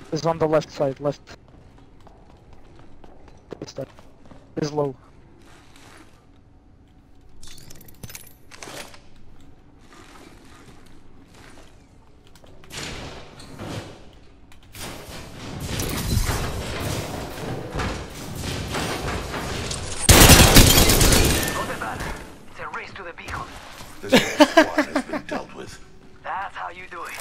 Is on the left side, left. This side. Is low. It's a race to the beacon. This one has been dealt with. That's how you do it.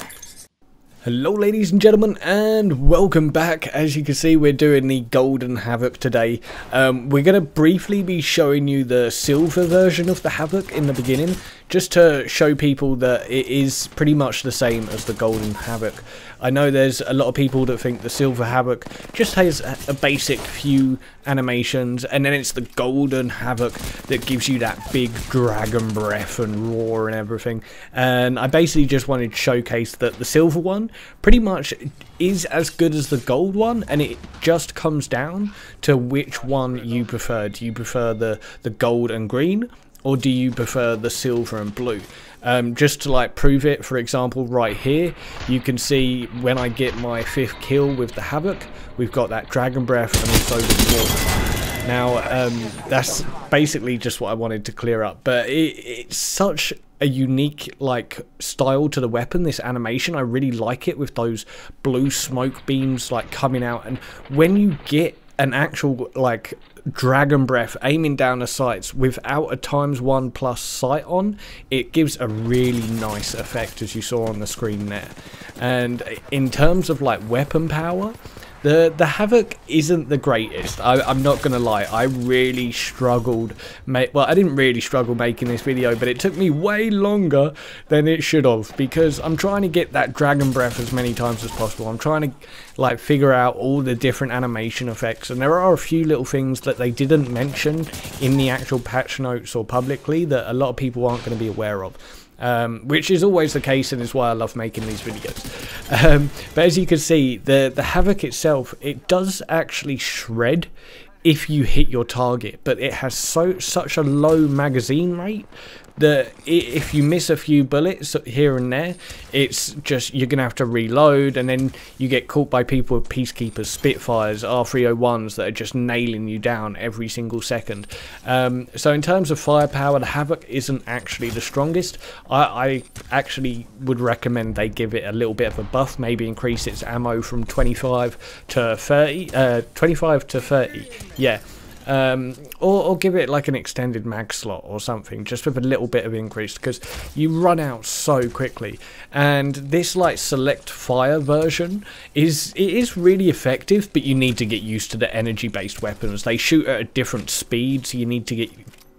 Hello ladies and gentlemen, and welcome back. As you can see, we're doing the Golden Havoc today. We're going to briefly be showing you the silver version of the Havoc in the beginning, just to show people that it is pretty much the same as the Golden Havoc. I know there's a lot of people that think the Silver Havoc just has a basic few animations, and then it's the Golden Havoc that gives you that big dragon breath and roar and everything. And I basically just wanted to showcase that the silver one pretty much is as good as the gold one, and it just comes down to which one you prefer. Do you prefer the gold and green, or do you prefer the silver and blue? Just to like prove it, for example, right here, you can see when I get my 5th kill with the Havoc, we've got that dragon breath and also the roar. Now, that's basically just what I wanted to clear up, but it's such a unique like style to the weapon, this animation. I really like it with those blue smoke beams like coming out, and when you get an actual like dragon breath aiming down the sights without a ×1+ sight on, it gives a really nice effect, as you saw on the screen there. And in terms of like weapon power, the Havoc isn't the greatest. I'm not gonna lie, I really struggled. Well, I didn't really struggle making this video, but it took me way longer than it should have, because I'm trying to get that dragon breath as many times as possible. I'm trying to like figure out all the different animation effects, and there are a few little things that they didn't mention in the actual patch notes or publicly that a lot of people aren't going to be aware of. Which is always the case, and is why I love making these videos. But as you can see, the Havoc itself, it does actually shred if you hit your target, but it has such a low magazine rate that if you miss a few bullets here and there, it's just you're gonna have to reload, and then you get caught by people with Peacekeepers, Spitfires, R301s that are just nailing you down every single second. So in terms of firepower, the Havoc isn't actually the strongest. I actually would recommend they give it a little bit of a buff, maybe increase its ammo from 25 to 30, 25 to 30, yeah. Or give it like an extended mag slot or something, just with a little bit of increase, because you run out so quickly. And this like select fire version is really effective, but you need to get used to the energy based weapons. They shoot at a different speed, so you need to get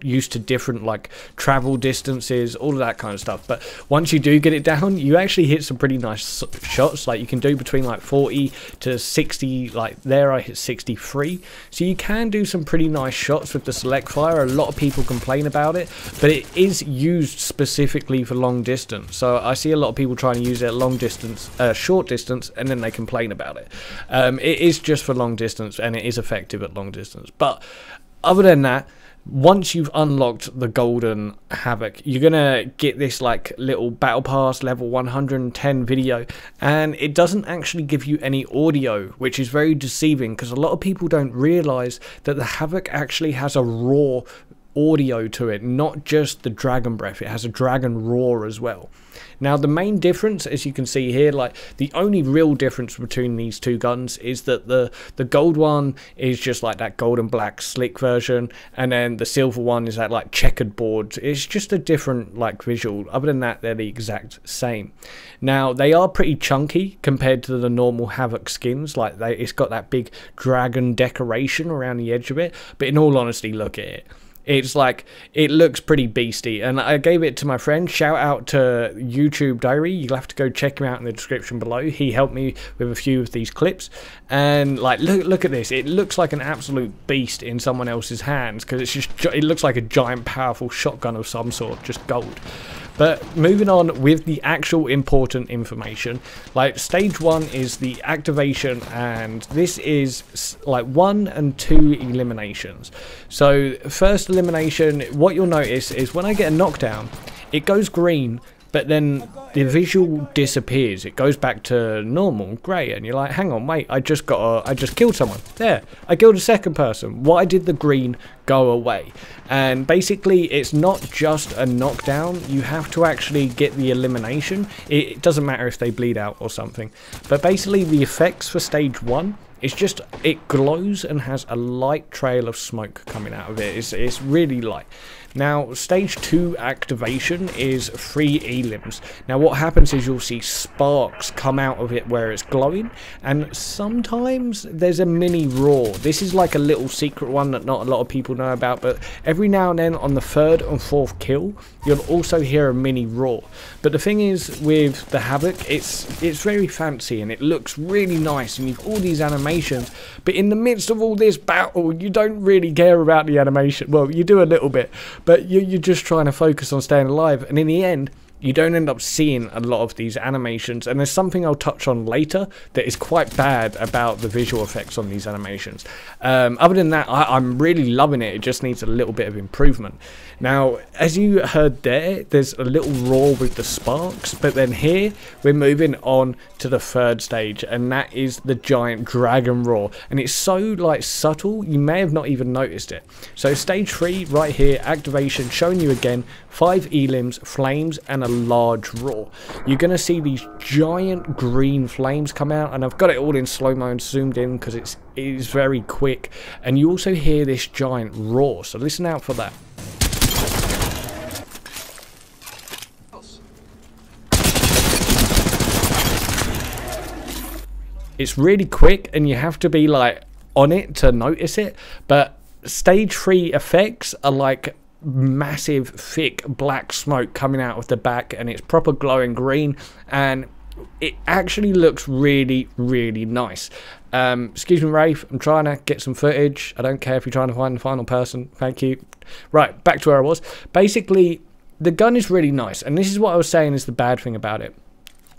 used to different like travel distances, all of that kind of stuff. But once you do get it down, you actually hit some pretty nice shots. Like you can do between like 40 to 60, like there I hit 63, so you can do some pretty nice shots with the select fire. A lot of people complain about it, but it is used specifically for long distance, so I see a lot of people trying to use it at long distance, short distance, and then they complain about it. It is just for long distance, and it is effective at long distance. But other than that, once you've unlocked the Golden Havoc, you're gonna get this like little battle pass level 110 video, and it doesn't actually give you any audio, which is very deceiving, because a lot of people don't realize that the Havoc actually has a raw audio to it, not just the dragon breath. It has a dragon roar as well. Now the main difference, as you can see here, like the only real difference between these two guns is that the gold one is just like that gold and black slick version, and then the silver one is that like checkered board. It's just a different like visual. Other than that, they're the exact same. Now they are pretty chunky compared to the normal Havoc skins. Like it's got that big dragon decoration around the edge of it, but in all honesty, look at it. It's like, it looks pretty beasty, and I gave it to my friend. Shout out to YouTube Daiqry. You'll have to go check him out in the description below. He helped me with a few of these clips, and like look at this. It looks like an absolute beast in someone else's hands, because it's just, it looks like a giant powerful shotgun of some sort, just gold. But moving on with the actual important information, like stage 1 is the activation, and this is like 1 and 2 eliminations. So first elimination, what you'll notice is when I get a knockdown, it goes green, but but then the visual disappears. It goes back to normal, grey, and you're like, hang on, wait, I just killed someone. There, I killed a second person. Why did the green go away? And basically, it's not just a knockdown. You have to actually get the elimination. It doesn't matter if they bleed out or something. But basically, the effects for stage 1, it's just, it glows and has a light trail of smoke coming out of it. It's really light. Now, stage 2 activation is 3 elims. Now, what happens is you'll see sparks come out of it where it's glowing, and sometimes there's a mini roar. This is like a little secret one that not a lot of people know about, but every now and then on the 3rd and 4th kill, you'll also hear a mini roar. But the thing is, with the Havoc, it's very fancy and it looks really nice, and you've all these animations, but in the midst of all this battle, you don't really care about the animation. Well, you do a little bit, but you're just trying to focus on staying alive, and in the end, you don't end up seeing a lot of these animations. And there's something I'll touch on later that is quite bad about the visual effects on these animations. Other than that, I'm really loving it. It just needs a little bit of improvement. Now, as you heard there's a little roar with the sparks, but then here we're moving on to the 3rd stage, and that is the giant dragon roar, and it's so like subtle you may have not even noticed it. So stage 3 right here, activation, showing you again 5 elims, flames, and a large roar. You're going to see these giant green flames come out, and I've got it all in slow-mo and zoomed in because it is very quick, and you also hear this giant roar, so listen out for that. It's really quick and you have to be like on it to notice it, but stage 3 effects are like massive thick black smoke coming out of the back, and it's proper glowing green, and it actually looks really, really nice. Excuse me, Rafe, I'm trying to get some footage. I don't care if you're trying to find the final person. Thank you. Right, back to where I was. Basically, the gun is really nice, and this is what I was saying is the bad thing about it.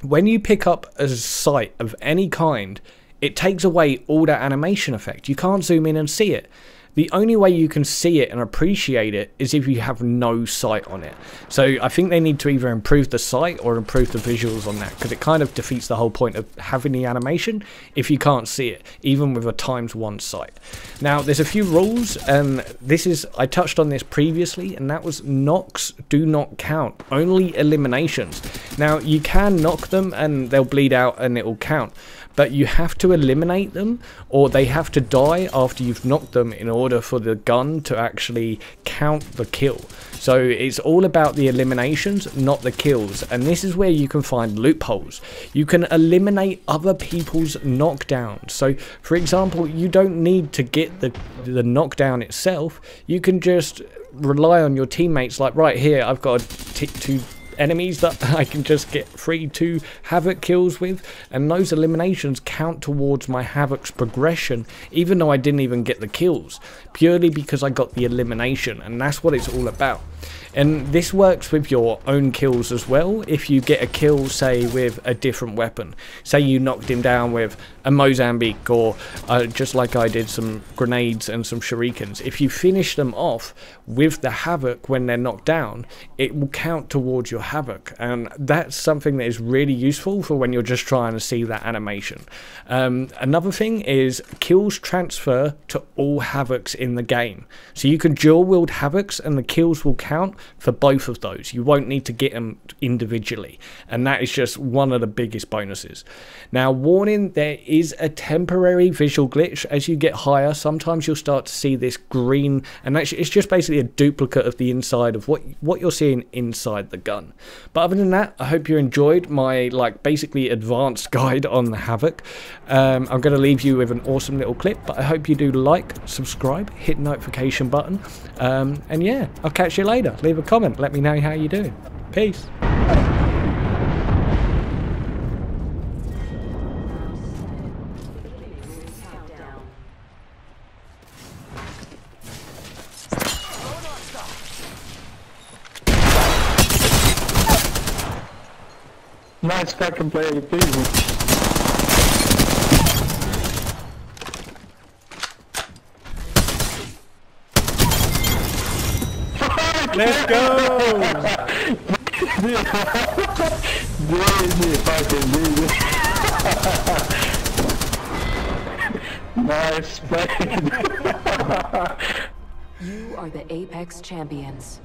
When you pick up a sight of any kind, it takes away all that animation effect. You can't zoom in and see it. The only way you can see it and appreciate it is if you have no sight on it. So I think they need to either improve the sight or improve the visuals on that, because it kind of defeats the whole point of having the animation if you can't see it, even with a ×1 sight. Now, there's a few rules, and I touched on this previously, and that was knocks do not count, only eliminations. Now, you can knock them and they'll bleed out and it will count, but you have to eliminate them, or they have to die after you've knocked them in order for the gun to actually count the kill. So it's all about the eliminations, not the kills, and this is where you can find loopholes. You can eliminate other people's knockdowns. So for example, you don't need to get the knockdown itself. You can just rely on your teammates, like right here I've got two enemies that I can just get 2 Havoc kills with, and those eliminations count towards my Havoc's progression, even though I didn't even get the kills, purely because I got the elimination, and that's what it's all about. And this works with your own kills as well. If you get a kill, say, with a different weapon, say you knocked him down with a Mozambique, or just like I did, some grenades and some shurikens, if you finish them off with the Havoc when they're knocked down, it will count towards your Havoc, and that's something that is really useful for when you're just trying to see that animation. Another thing is kills transfer to all Havocs in the game, so you can dual wield Havocs and the kills will count for both of those. You won't need to get them individually, and that is just one of the biggest bonuses. Now, warning, there is a temporary visual glitch. As you get higher, sometimes you'll start to see this green, and actually it's just basically a duplicate of the inside of what you're seeing inside the gun. But other than that, I hope you enjoyed my basically advanced guide on the Havoc. I'm going to leave you with an awesome little clip, but I hope you do like, subscribe, hit the notification button, and yeah, I'll catch you later. Leave a comment, let me know how you're doing. Peace. Nice fucking play with these. Let's go! Nice play. You are the Apex champions.